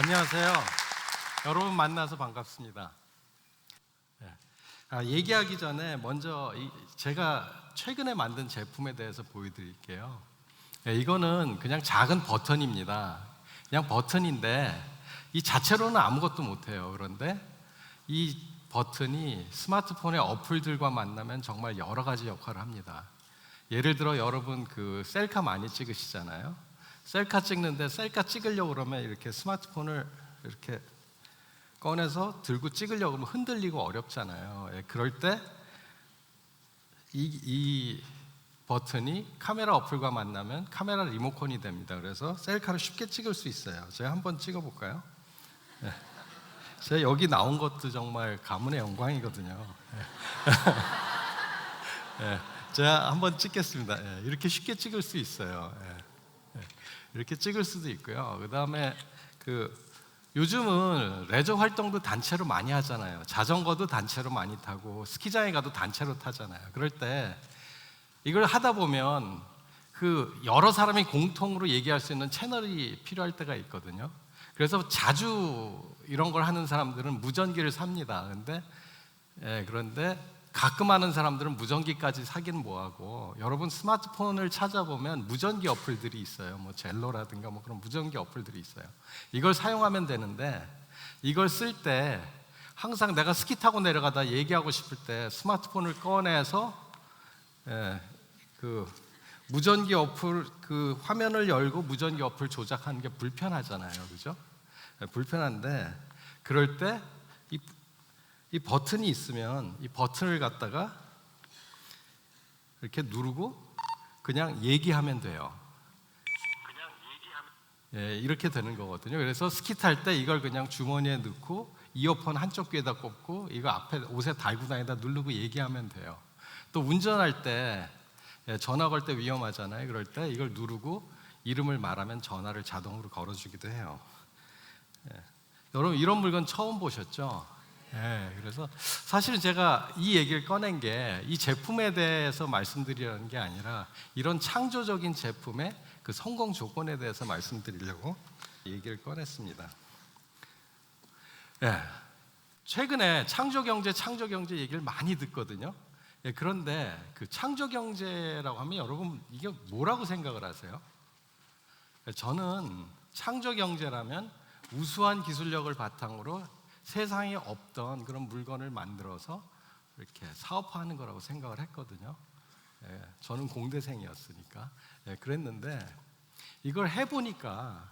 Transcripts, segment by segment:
안녕하세요. 여러분 만나서 반갑습니다. 얘기하기 전에 먼저 제가 최근에 만든 제품에 대해서 보여드릴게요. 이거는 그냥 작은 버튼입니다. 그냥 버튼인데 이 자체로는 아무것도 못해요. 그런데 이 버튼이 스마트폰의 어플들과 만나면 정말 여러 가지 역할을 합니다. 예를 들어 여러분 그 셀카 많이 찍으시잖아요. 셀카 찍는데 셀카 찍으려고 그러면 이렇게 스마트폰을 이렇게 꺼내서 들고 찍으려고 하면 흔들리고 어렵잖아요. 그럴 때 이 버튼이 카메라 어플과 만나면 카메라 리모컨이 됩니다. 그래서 셀카를 쉽게 찍을 수 있어요. 제가 한번 찍어볼까요? 제가 여기 나온 것도 정말 가문의 영광이거든요. 제가 한번 찍겠습니다. 이렇게 쉽게 찍을 수 있어요. 이렇게 찍을 수도 있고요. 그 다음에 요즘은 레저 활동도 단체로 많이 하잖아요. 자전거도 단체로 많이 타고 스키장에 가도 단체로 타잖아요. 그럴 때 이걸 하다 보면 여러 사람이 공통으로 얘기할 수 있는 채널이 필요할 때가 있거든요. 그래서 자주 이런 걸 하는 사람들은 무전기를 삽니다. 그런데 가끔 하는 사람들은 무전기까지 사기는 뭐하고, 여러분 스마트폰을 찾아보면 무전기 어플들이 있어요. 뭐 젤로라든가 뭐 그런 무전기 어플들이 있어요. 이걸 사용하면 되는데, 이걸 쓸 때 항상 내가 스키 타고 내려가다 얘기하고 싶을 때 스마트폰을 꺼내서 무전기 어플 화면을 열고 무전기 어플 조작하는 게 불편하잖아요. 그죠? 불편한데 그럴 때 이 버튼이 있으면 이 버튼을 갖다가 이렇게 누르고 그냥 얘기하면 돼요. 이렇게 되는 거거든요. 그래서 스키 탈 때 이걸 그냥 주머니에 넣고 이어폰 한쪽 귀에다 꽂고 이거 앞에 옷에 달고 다니다 누르고 얘기하면 돼요. 또 운전할 때 전화 걸 때 위험하잖아요. 그럴 때 이걸 누르고 이름을 말하면 전화를 자동으로 걸어주기도 해요. 여러분 이런 물건 처음 보셨죠? 그래서 사실은 제가 이 얘기를 꺼낸 게 이 제품에 대해서 말씀드리려는 게 아니라 이런 창조적인 제품의 그 성공 조건에 대해서 말씀드리려고 얘기를 꺼냈습니다. 최근에 창조경제 얘기를 많이 듣거든요. 그런데 그 창조경제라고 하면 여러분 이게 뭐라고 생각을 하세요? 저는 창조경제라면 우수한 기술력을 바탕으로 세상에 없던 그런 물건을 만들어서 이렇게 사업화하는 거라고 생각을 했거든요. 저는 공대생이었으니까. 그랬는데 이걸 해보니까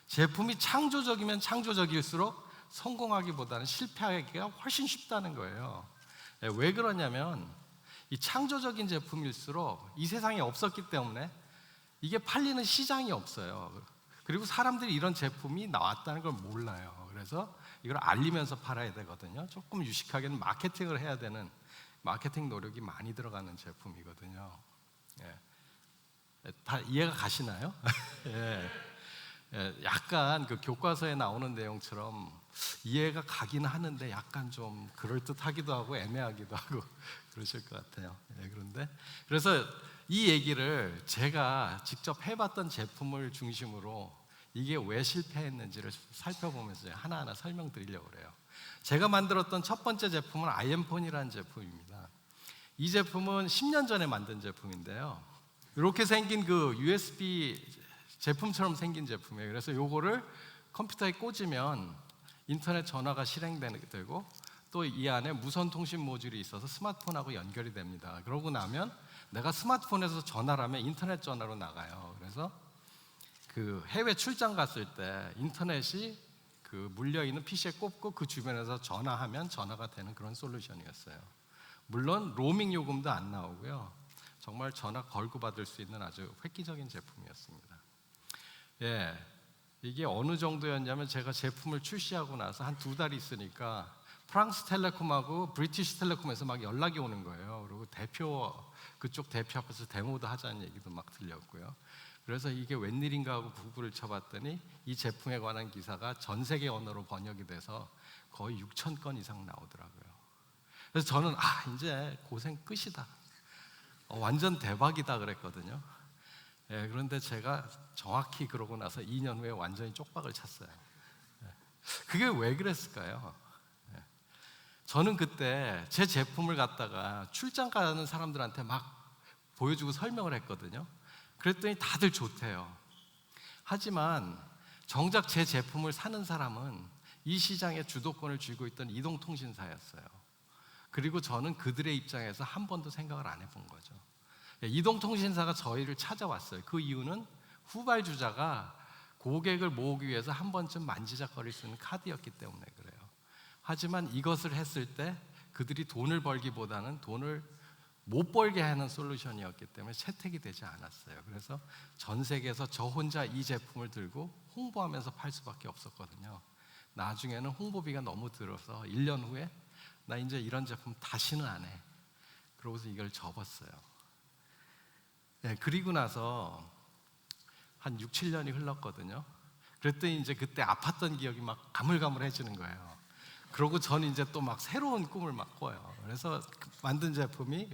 제품이 창조적이면 창조적일수록 성공하기보다는 실패하기가 훨씬 쉽다는 거예요. 왜 그러냐면 이 창조적인 제품일수록 이 세상에 없었기 때문에 이게 팔리는 시장이 없어요. 그리고 사람들이 이런 제품이 나왔다는 걸 몰라요. 그래서 이걸 알리면서 팔아야 되거든요. 조금 유식하게는 마케팅을 해야 되는 마케팅 노력이 많이 들어가는 제품이거든요. 다 이해가 가시나요? 약간 그 교과서에 나오는 내용처럼 이해가 가긴 하는데 약간 좀 그럴듯하기도 하고 애매하기도 하고 그러실 것 같아요. 그래서 이 얘기를 제가 직접 해봤던 제품을 중심으로 이게 왜 실패했는지를 살펴보면서 하나하나 설명드리려고 그래요. 제가 만들었던 첫 번째 제품은 아이엠폰이라는 제품입니다. 이 제품은 10년 전에 만든 제품인데요. 이렇게 생긴 USB 제품처럼 생긴 제품이에요. 그래서 이거를 컴퓨터에 꽂으면 인터넷 전화가 실행되고 또 이 안에 무선 통신 모듈이 있어서 스마트폰하고 연결이 됩니다. 그러고 나면 내가 스마트폰에서 전화를 하면 인터넷 전화로 나가요. 그래서 해외 출장 갔을 때 인터넷이 물려있는 PC에 꽂고 그 주변에서 전화하면 전화가 되는 그런 솔루션이었어요. 물론 로밍 요금도 안 나오고요. 정말 전화 걸고 받을 수 있는 아주 획기적인 제품이었습니다. 이게 어느 정도였냐면 제가 제품을 출시하고 나서 한 2달 있으니까 프랑스 텔레콤하고 브리티시 텔레콤에서 막 연락이 오는 거예요. 그리고 그쪽 대표 앞에서 데모도 하자는 얘기도 막 들렸고요. 그래서 이게 웬일인가 하고 구글을 쳐봤더니 이 제품에 관한 기사가 전 세계 언어로 번역이 돼서 거의 6,000건 이상 나오더라고요. 그래서 저는 이제 고생 끝이다. 완전 대박이다 그랬거든요. 그런데 제가 정확히 그러고 나서 2년 후에 완전히 쪽박을 찼어요. 그게 왜 그랬을까요? 저는 그때 제 제품을 갖다가 출장 가는 사람들한테 막 보여주고 설명을 했거든요. 그랬더니 다들 좋대요. 하지만 정작 제 제품을 사는 사람은 이 시장의 주도권을 쥐고 있던 이동통신사였어요. 그리고 저는 그들의 입장에서 한 번도 생각을 안 해본 거죠. 이동통신사가 저희를 찾아왔어요. 그 이유는 후발주자가 고객을 모으기 위해서 한 번쯤 만지작거릴 수 있는 카드였기 때문에 그래요. 하지만 이것을 했을 때 그들이 돈을 벌기보다는 돈을 못 벌게 하는 솔루션이었기 때문에 채택이 되지 않았어요. 그래서 전 세계에서 저 혼자 이 제품을 들고 홍보하면서 팔 수밖에 없었거든요. 나중에는 홍보비가 너무 들어서 1년 후에 나 이제 이런 제품 다시는 안 해. 그러고서 이걸 접었어요. 그리고 나서 한 6, 7년이 흘렀거든요. 그랬더니 이제 그때 아팠던 기억이 막 가물가물해지는 거예요. 그러고 저는 이제 또 막 새로운 꿈을 막 꿔요. 그래서 만든 제품이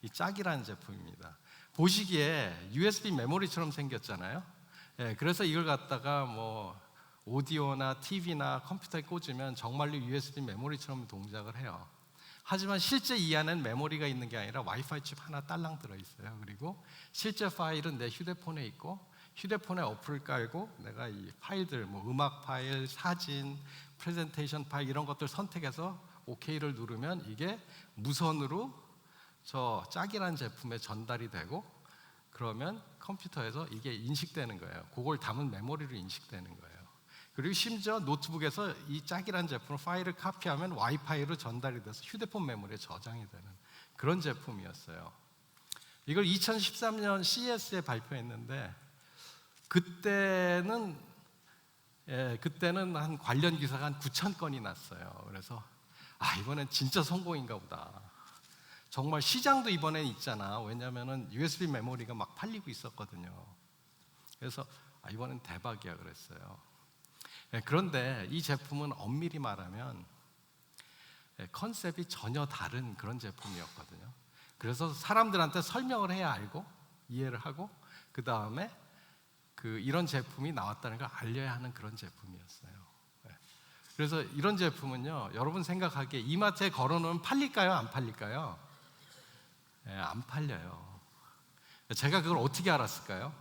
이 짝이라는 제품입니다. 보시기에 USB 메모리처럼 생겼잖아요. 그래서 이걸 갖다가 뭐 오디오나 TV나 컴퓨터에 꽂으면 정말로 USB 메모리처럼 동작을 해요. 하지만 실제 이 안엔 메모리가 있는 게 아니라 와이파이 칩 하나 딸랑 들어있어요. 그리고 실제 파일은 내 휴대폰에 있고 휴대폰에 어플을 깔고 내가 이 파일들, 뭐 음악 파일, 사진, 프레젠테이션 파일 이런 것들 선택해서 OK를 누르면 이게 무선으로 저 짝이라는 제품에 전달이 되고 그러면 컴퓨터에서 이게 인식되는 거예요. 그걸 담은 메모리로 인식되는 거예요. 그리고 심지어 노트북에서 이 짝이라는 제품을 파일을 카피하면 와이파이로 전달이 돼서 휴대폰 메모리에 저장이 되는 그런 제품이었어요. 이걸 2013년 CES에 발표했는데 그때는 한 관련 기사가 한 9,000건이 났어요. 그래서 이번엔 진짜 성공인가 보다. 정말 시장도 이번엔 있잖아. 왜냐하면 USB 메모리가 막 팔리고 있었거든요. 그래서 이번엔 대박이야 그랬어요. 그런데 이 제품은 엄밀히 말하면 컨셉이 전혀 다른 그런 제품이었거든요. 그래서 사람들한테 설명을 해야 알고 이해를 하고 그 다음에 이런 제품이 나왔다는 걸 알려야 하는 그런 제품이었어요. 그래서 이런 제품은요, 여러분 생각하기에 이마트에 걸어놓으면 팔릴까요? 안 팔릴까요? 안 팔려요. 제가 그걸 어떻게 알았을까요?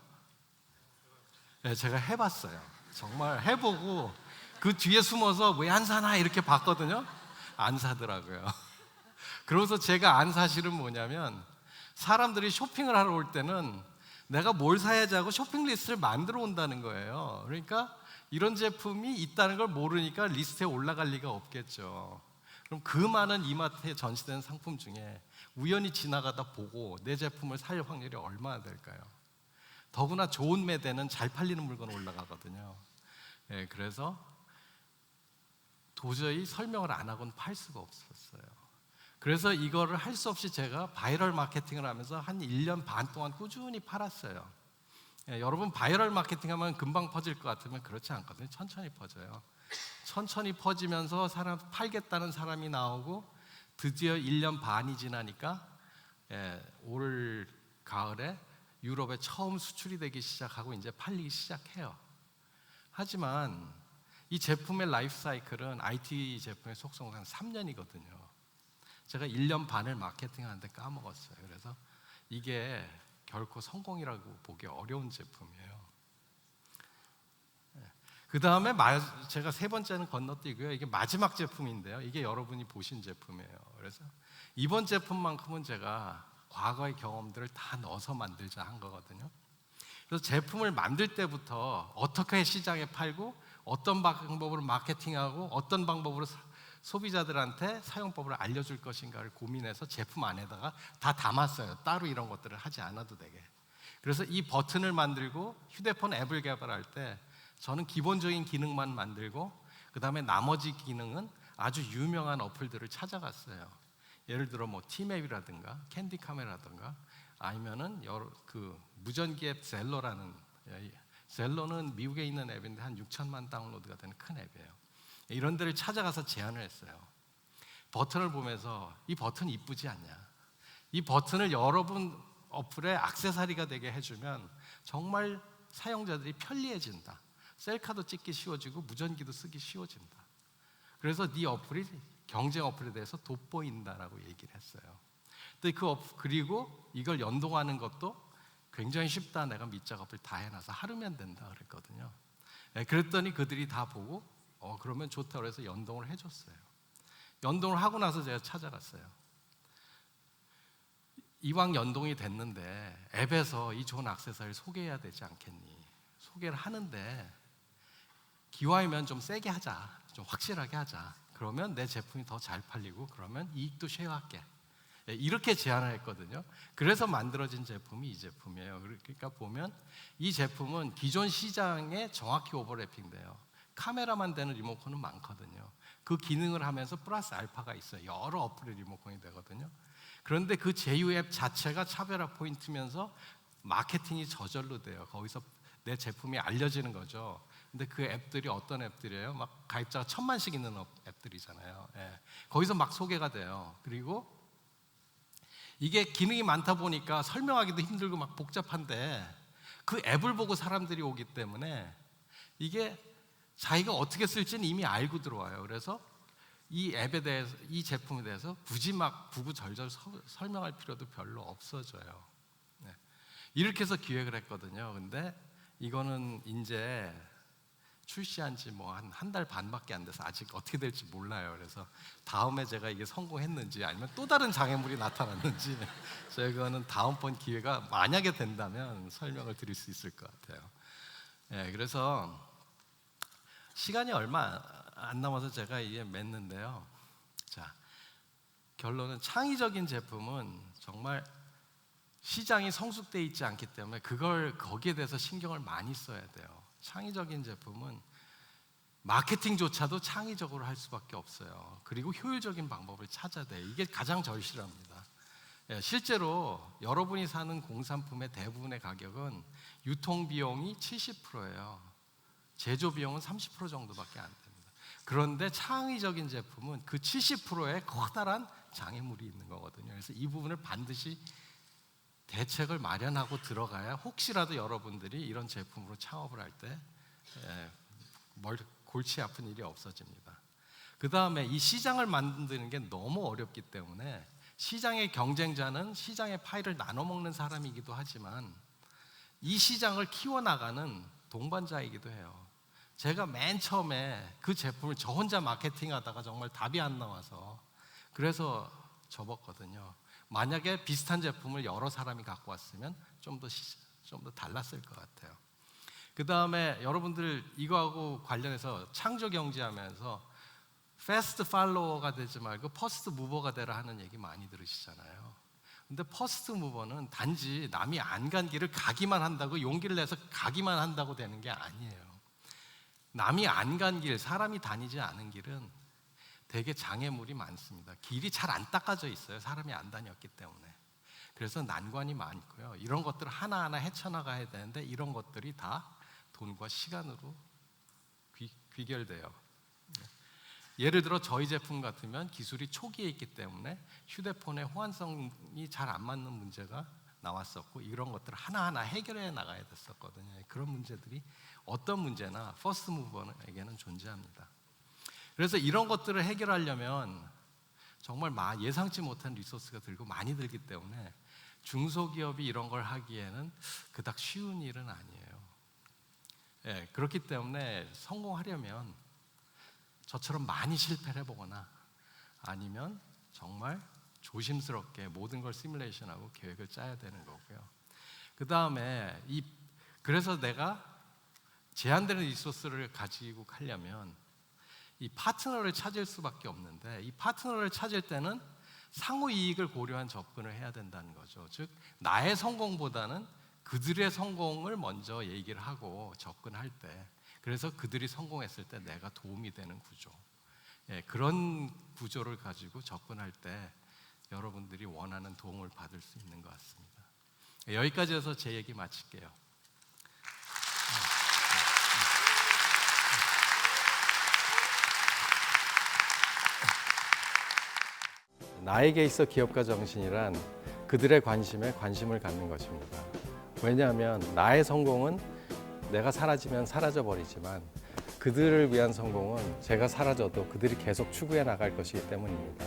제가 해봤어요. 정말 해보고 그 뒤에 숨어서 왜 안 사나 이렇게 봤거든요. 안 사더라고요. 그래서 제가 안 사실은 뭐냐면 사람들이 쇼핑을 하러 올 때는 내가 뭘 사야지 하고 쇼핑 리스트를 만들어 온다는 거예요. 그러니까 이런 제품이 있다는 걸 모르니까 리스트에 올라갈 리가 없겠죠. 그럼 그 많은 이마트에 전시되는 상품 중에 우연히 지나가다 보고 내 제품을 살 확률이 얼마나 될까요? 더구나 좋은 매대는 잘 팔리는 물건 올라가거든요. 그래서 도저히 설명을 안 하고는 팔 수가 없었어요. 그래서 이거를 할 수 없이 제가 바이럴 마케팅을 하면서 한 1년 반 동안 꾸준히 팔았어요. 여러분 바이럴 마케팅 하면 금방 퍼질 것 같으면 그렇지 않거든요. 천천히 퍼져요. 천천히 퍼지면서 팔겠다는 사람이 나오고 드디어 1년 반이 지나니까 올 가을에 유럽에 처음 수출이 되기 시작하고 이제 팔리기 시작해요. 하지만 이 제품의 라이프 사이클은 IT 제품의 속성은 한 3년이거든요. 제가 1년 반을 마케팅하는데 까먹었어요. 그래서 이게 결코 성공이라고 보기 어려운 제품이에요. 그 다음에 제가 세 번째는 건너뛰고요. 이게 마지막 제품인데요. 이게 여러분이 보신 제품이에요. 그래서 이번 제품만큼은 제가 과거의 경험들을 다 넣어서 만들자 한 거거든요. 그래서 제품을 만들 때부터 어떻게 시장에 팔고 어떤 방법으로 마케팅하고 어떤 방법으로 소비자들한테 사용법을 알려줄 것인가를 고민해서 제품 안에다가 다 담았어요. 따로 이런 것들을 하지 않아도 되게. 그래서 이 버튼을 만들고 휴대폰 앱을 개발할 때 저는 기본적인 기능만 만들고 그 다음에 나머지 기능은 아주 유명한 어플들을 찾아갔어요. 예를 들어 뭐 티맵이라든가 캔디 카메라든가 아니면은 무전기 앱 젤러라는, 젤러는 미국에 있는 앱인데 한 6천만 다운로드가 되는 큰 앱이에요. 이런 데를 찾아가서 제안을 했어요. 버튼을 보면서 이 버튼 이쁘지 않냐? 이 버튼을 여러분 어플에 액세서리가 되게 해주면 정말 사용자들이 편리해진다. 셀카도 찍기 쉬워지고 무전기도 쓰기 쉬워진다. 그래서 네 어플이 경쟁 어플에 대해서 돋보인다라고 얘기를 했어요. 근데 그리고 이걸 연동하는 것도 굉장히 쉽다. 내가 밑작업을 다 해놔서 하루면 된다 그랬거든요. 그랬더니 그들이 다 보고 그러면 좋다 그래서 연동을 해줬어요. 연동을 하고 나서 제가 찾아갔어요. 이왕 연동이 됐는데 앱에서 이 좋은 액세서리를 소개해야 되지 않겠니? 소개를 하는데 기왕이면 좀 세게 하자, 좀 확실하게 하자. 그러면 내 제품이 더 잘 팔리고 그러면 이익도 쉐어할게. 이렇게 제안을 했거든요. 그래서 만들어진 제품이 이 제품이에요. 그러니까 보면 이 제품은 기존 시장에 정확히 오버래핑돼요. 카메라만 되는 리모컨은 많거든요. 그 기능을 하면서 플러스 알파가 있어요. 여러 어플의 리모컨이 되거든요. 그런데 그 제휴 앱 자체가 차별화 포인트면서 마케팅이 저절로 돼요. 거기서 내 제품이 알려지는 거죠. 근데 그 앱들이 어떤 앱들이에요? 막 가입자가 1000만씩 있는 앱들이잖아요. 거기서 막 소개가 돼요. 그리고 이게 기능이 많다 보니까 설명하기도 힘들고 막 복잡한데 그 앱을 보고 사람들이 오기 때문에 이게 자기가 어떻게 쓸지는 이미 알고 들어와요. 그래서 이 앱에 대해서, 이 제품에 대해서 굳이 막 구구절절 설명할 필요도 별로 없어져요. 이렇게 해서 기획을 했거든요. 근데 이거는 이제 출시한 지 뭐 한 달 반밖에 안 돼서 아직 어떻게 될지 몰라요. 그래서 다음에 제가 이게 성공했는지 아니면 또 다른 장애물이 나타났는지 제가는 다음번 기회가 만약에 된다면 설명을 드릴 수 있을 것 같아요. 그래서 시간이 얼마 안 남아서 제가 이게 맺는데요. 자, 결론은 창의적인 제품은 정말 시장이 성숙되어 있지 않기 때문에 거기에 대해서 신경을 많이 써야 돼요. 창의적인 제품은 마케팅조차도 창의적으로 할 수밖에 없어요. 그리고 효율적인 방법을 찾아야 돼요. 이게 가장 절실합니다. 실제로 여러분이 사는 공산품의 대부분의 가격은 유통비용이 70%예요. 제조비용은 30% 정도밖에 안 됩니다. 그런데 창의적인 제품은 그 70%에 커다란 장애물이 있는 거거든요. 그래서 이 부분을 반드시 대책을 마련하고 들어가야 혹시라도 여러분들이 이런 제품으로 창업을 할 때 골치 아픈 일이 없어집니다. 그 다음에 이 시장을 만드는 게 너무 어렵기 때문에 시장의 경쟁자는 시장의 파이를 나눠 먹는 사람이기도 하지만 이 시장을 키워나가는 동반자이기도 해요. 제가 맨 처음에 그 제품을 저 혼자 마케팅하다가 정말 답이 안 나와서 그래서 접었거든요. 만약에 비슷한 제품을 여러 사람이 갖고 왔으면 좀 더 달랐을 것 같아요. 그 다음에 여러분들 이거하고 관련해서 창조 경제하면서 패스트 팔로워가 되지 말고 퍼스트 무버가 되라 하는 얘기 많이 들으시잖아요. 근데 퍼스트 무버는 단지 남이 안 간 길을 가기만 한다고 용기를 내서 가기만 한다고 되는 게 아니에요. 남이 안 간 길, 사람이 다니지 않은 길은 되게 장애물이 많습니다. 길이 잘 안 닦아져 있어요. 사람이 안 다녔기 때문에. 그래서 난관이 많고요. 이런 것들을 하나하나 헤쳐나가야 되는데 이런 것들이 다 돈과 시간으로 귀결돼요. 예를 들어 저희 제품 같으면 기술이 초기에 있기 때문에 휴대폰의 호환성이 잘 안 맞는 문제가 나왔었고 이런 것들을 하나하나 해결해 나가야 됐었거든요. 그런 문제들이 어떤 문제나 퍼스트 무버에게는 존재합니다. 그래서 이런 것들을 해결하려면 정말 예상치 못한 리소스가 들고 많이 들기 때문에 중소기업이 이런 걸 하기에는 그닥 쉬운 일은 아니에요. 그렇기 때문에 성공하려면 저처럼 많이 실패를 해보거나 아니면 정말 조심스럽게 모든 걸 시뮬레이션하고 계획을 짜야 되는 거고요. 그 다음에 그래서 내가 제한되는 리소스를 가지고 가려면 이 파트너를 찾을 수밖에 없는데 이 파트너를 찾을 때는 상호 이익을 고려한 접근을 해야 된다는 거죠. 즉 나의 성공보다는 그들의 성공을 먼저 얘기를 하고 접근할 때 그래서 그들이 성공했을 때 내가 도움이 되는 구조 그런 구조를 가지고 접근할 때 여러분들이 원하는 도움을 받을 수 있는 것 같습니다. 여기까지 해서 제 얘기 마칠게요. 나에게 있어 기업가 정신이란 그들의 관심에 관심을 갖는 것입니다. 왜냐하면 나의 성공은 내가 사라지면 사라져 버리지만 그들을 위한 성공은 제가 사라져도 그들이 계속 추구해 나갈 것이기 때문입니다.